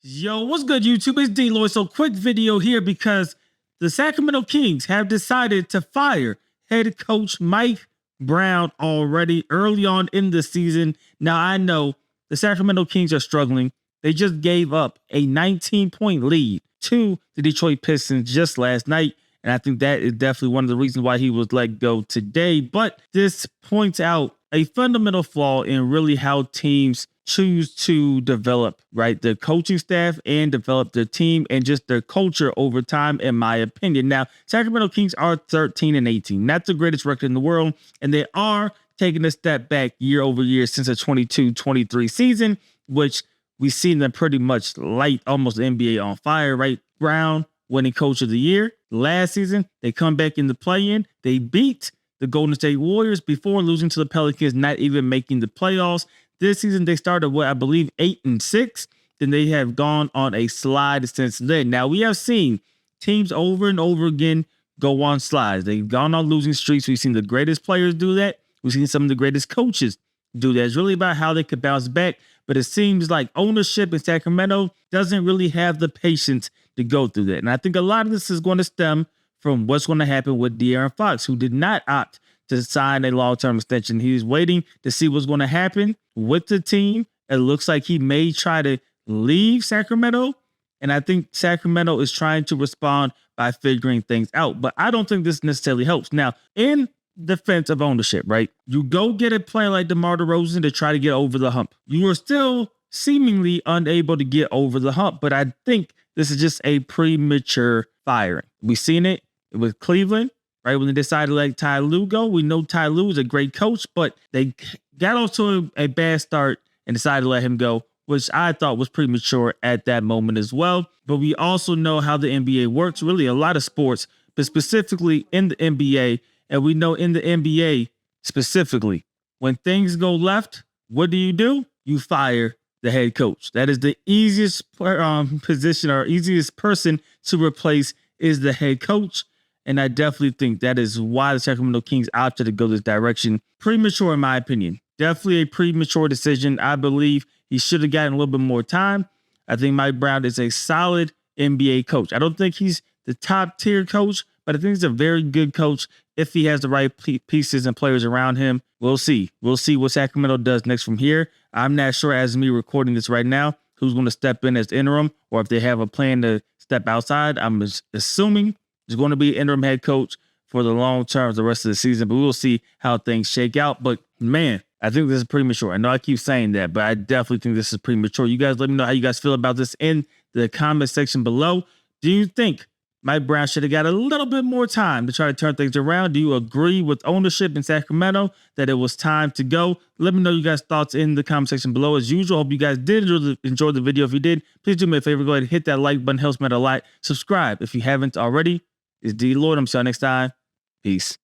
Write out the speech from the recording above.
Yo, what's good, YouTube? It's DLloyd. So, quick video here because the Sacramento Kings have decided to fire head coach Mike Brown already early on in the season. Now, I know the Sacramento Kings are struggling. They just gave up a 19-point lead to the Detroit Pistons just last night. And I think that is definitely one of the reasons why he was let go today. But this points out a fundamental flaw in really how teams choose to develop, right? The coaching staff and develop their team and just their culture over time, in my opinion. Now, Sacramento Kings are 13-18. Not the greatest record in the world. And they are taking a step back year over year since the 22-23 season, which we've seen them pretty much light almost the NBA on fire, right? Brown winning coach of the year. Last season, they come back in the play-in. They beat the Golden State Warriors before losing to the Pelicans, not even making the playoffs. This season, they started, what I believe, 8-6. Then they have gone on a slide since then. Now, we have seen teams over and over again go on slides. They've gone on losing streaks. We've seen the greatest players do that. We've seen some of the greatest coaches do that. It's really about how they could bounce back. But it seems like ownership in Sacramento doesn't really have the patience to go through that. And I think a lot of this is going to stem from what's going to happen with De'Aaron Fox, who did not opt to sign a long-term extension. He's waiting to see what's going to happen with the team. It looks like he may try to leave Sacramento. And I think Sacramento is trying to respond by figuring things out. But I don't think this necessarily helps. Now, in defense of ownership, right? You go get a player like DeMar DeRozan to try to get over the hump. You are still seemingly unable to get over the hump, but I think this is just a premature firing. We've seen it with Cleveland, right? When they decided to let Ty Lue go. We know Ty Lue is a great coach, but they got off to a bad start and decided to let him go, which I thought was premature at that moment as well. But we also know how the NBA works, really a lot of sports, but specifically in the NBA. And we know in the NBA specifically, when things go left, what do? You fire the head coach. That is the easiest position or easiest person to replace is the head coach. And I definitely think that is why the Sacramento Kings opted to go this direction. Premature, in my opinion. Definitely a premature decision. I believe he should have gotten a little bit more time. I think Mike Brown is a solid NBA coach. I don't think he's the top tier coach, but I think he's a very good coach if he has the right pieces and players around him. We'll see. We'll see what Sacramento does next from here. I'm not sure, as me recording this right now, who's going to step in as interim or if they have a plan to step outside. I'm assuming there's going to be an interim head coach for the long term, the rest of the season, but we'll see how things shake out. But man, I think this is premature. I know I keep saying that, but I definitely think this is premature. You guys let me know how you guys feel about this in the comment section below. Do you think Mike Brown should have got a little bit more time to try to turn things around? Do you agree with ownership in Sacramento that it was time to go? Let me know you guys' thoughts in the comment section below. As usual, hope you guys did enjoy the video. If you did, please do me a favor. Go ahead and hit that like button. Helps me out a lot. Subscribe if you haven't already. It's DLloyd. I'm see y'all next time. Peace.